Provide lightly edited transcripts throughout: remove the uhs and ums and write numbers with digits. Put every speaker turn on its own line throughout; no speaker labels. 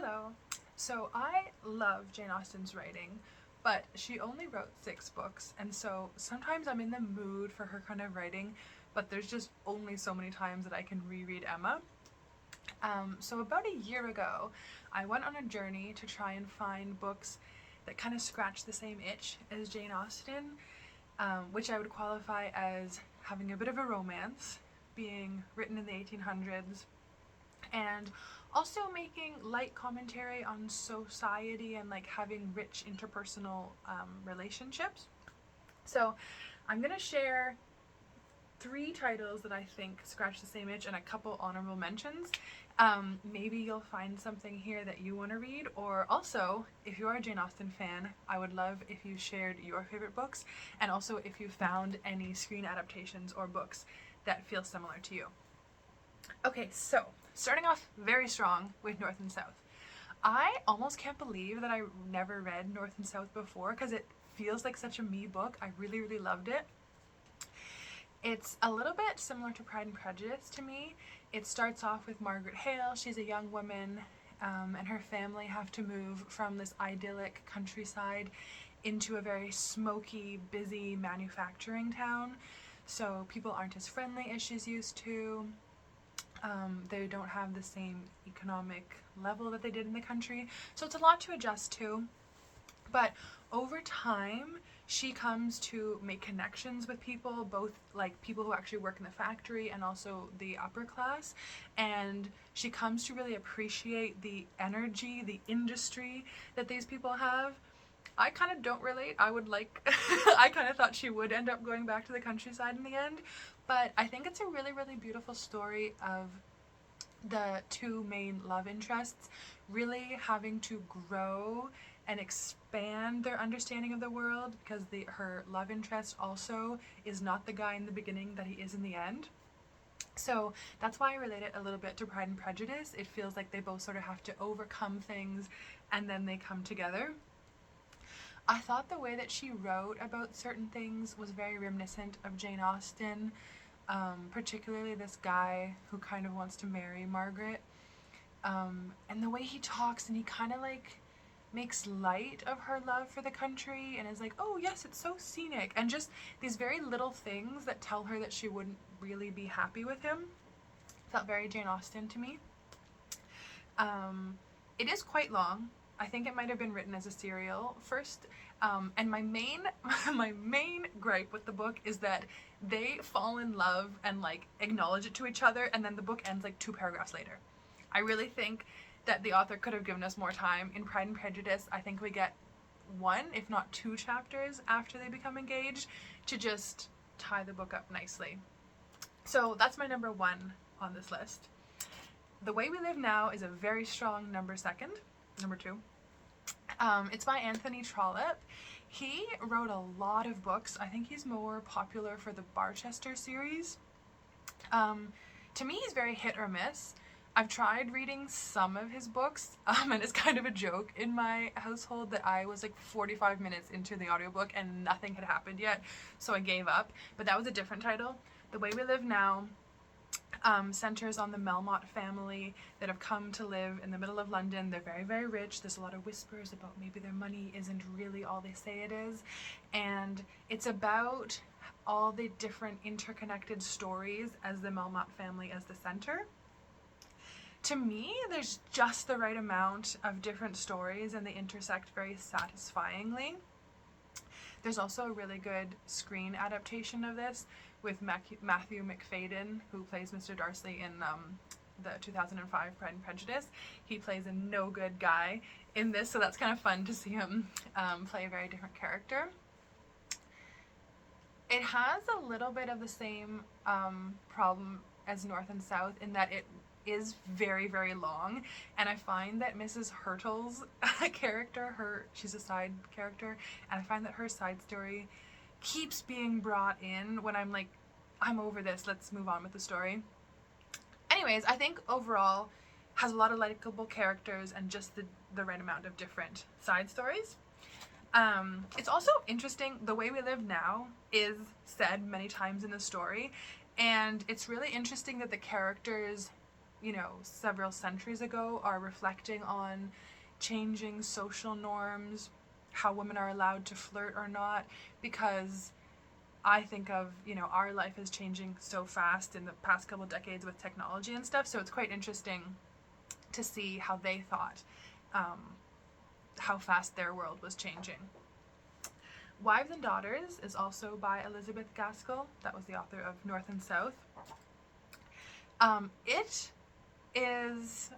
Hello. So I love Jane Austen's writing, but she only wrote 6 books, and so sometimes I'm in the mood for her kind of writing, but there's just only so many times that I can reread Emma. So about a year ago, I went on a journey to try and find books that kind of scratch the same itch as Jane Austen, which I would qualify as having a bit of a romance, being written in the 1800s, and also making light commentary on society and like having rich interpersonal relationships. So I'm gonna share 3 titles that I think scratch the same itch and a couple honorable mentions. Maybe you'll find something here that you want to read, or also, if you are a Jane Austen fan, I would love if you shared your favorite books, and also if you found any screen adaptations or books that feel similar to you. Okay, so starting off very strong with North and South. I almost can't believe that I never read North and South before because it feels like such a me book. I really, really loved it. It's a little bit similar to Pride and Prejudice to me. It starts off with Margaret Hale. She's a young woman, and her family have to move from this idyllic countryside into a very smoky, busy manufacturing town. So people aren't as friendly as she's used to. They don't have the same economic level that they did in the country. So it's a lot to adjust to. But over time, she comes to make connections with people, both like people who actually work in the factory and also the upper class. And she comes to really appreciate the energy, the industry that these people have. I kind of don't relate. I would like, I kind of thought she would end up going back to the countryside in the end. But I think it's a really, really beautiful story of the 2 main love interests really having to grow and expand their understanding of the world, because her love interest also is not the guy in the beginning that he is in the end. So that's why I relate it a little bit to Pride and Prejudice. It feels like they both sort of have to overcome things and then they come together. I thought the way that she wrote about certain things was very reminiscent of Jane Austen, particularly this guy who kind of wants to marry Margaret. And the way he talks, and he kind of like makes light of her love for the country and is like, oh yes, it's so scenic, and just these very little things that tell her that she wouldn't really be happy with him. Felt very Jane Austen to me. It is quite long. I think it might have been written as a serial first, and my main gripe with the book is that they fall in love and like acknowledge it to each other, and then the book ends like 2 paragraphs later. I really think that the author could have given us more time. In Pride and Prejudice, I think we get 1, if not 2 chapters after they become engaged to just tie the book up nicely. So that's my number 1 on this list. The Way We Live Now is a very strong number 2. It's by Anthony Trollope. He wrote a lot of books. I think he's more popular for the Barchester series. To me, he's very hit or miss. I've tried reading some of his books, and it's kind of a joke in my household that I was like 45 minutes into the audiobook and nothing had happened yet, so I gave up. But that was a different title. The Way We Live Now centers on the Melmotte family that have come to live in the middle of London. They're very, very rich. There's a lot of whispers about maybe their money isn't really all they say it is. And it's about all the different interconnected stories as the Melmotte family as the center. To me, there's just the right amount of different stories and they intersect very satisfyingly. There's also a really good screen adaptation of this with Matthew Macfadyen, who plays Mr. Darcy in the 2005 Pride and Prejudice. He plays a no good guy in this, so that's kind of fun to see him play a very different character. It has a little bit of the same problem as North and South in that it is very, very long, and I find that Mrs. Hurtle's character, she's a side character, and I find that her side story keeps being brought in when I'm like, I'm over this, let's move on with the story. Anyways, I think overall has a lot of likable characters and just the right amount of different side stories. It's also interesting, The Way We Live Now is said many times in the story, and it's really interesting that the characters you know, several centuries ago are reflecting on changing social norms, how women are allowed to flirt or not, because I think of, you know, our life is changing so fast in the past couple decades with technology and stuff, so it's quite interesting to see how they thought, how fast their world was changing. Wives and Daughters is also by Elizabeth Gaskell. That was the author of North and South. It is,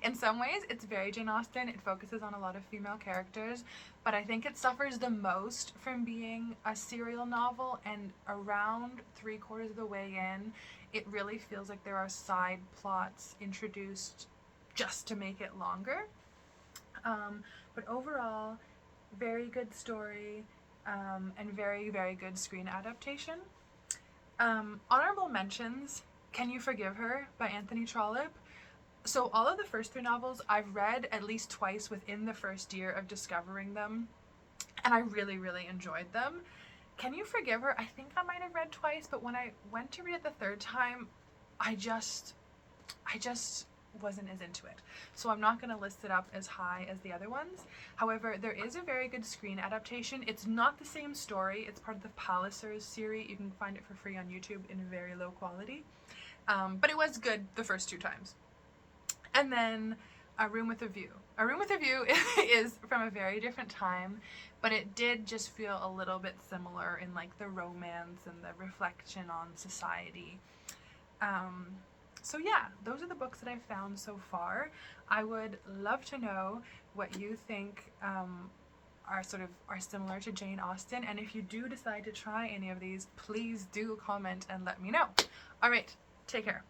in some ways, it's very Jane Austen. It focuses on a lot of female characters, but I think it suffers the most from being a serial novel, and around 3/4 of the way in, it really feels like there are side plots introduced just to make it longer. But overall, very good story, and very, very good screen adaptation. Honorable mentions: Can You Forgive Her by Anthony Trollope. So all of the first 3 novels I've read at least twice within the first year of discovering them, and I really, really enjoyed them. Can You Forgive Her, I think I might have read twice, but when I went to read it the third time, I just wasn't as into it. So I'm not going to list it up as high as the other ones. However, there is a very good screen adaptation. It's not the same story. It's part of the Pallisers series. You can find it for free on YouTube in very low quality. But it was good the first 2 times. And then A Room with a View. A Room with a View is from a very different time, but it did just feel a little bit similar in like the romance and the reflection on society. So yeah, those are the books that I've found so far. I would love to know what you think are similar to Jane Austen, and if you do decide to try any of these, please do comment and let me know. All right, take care.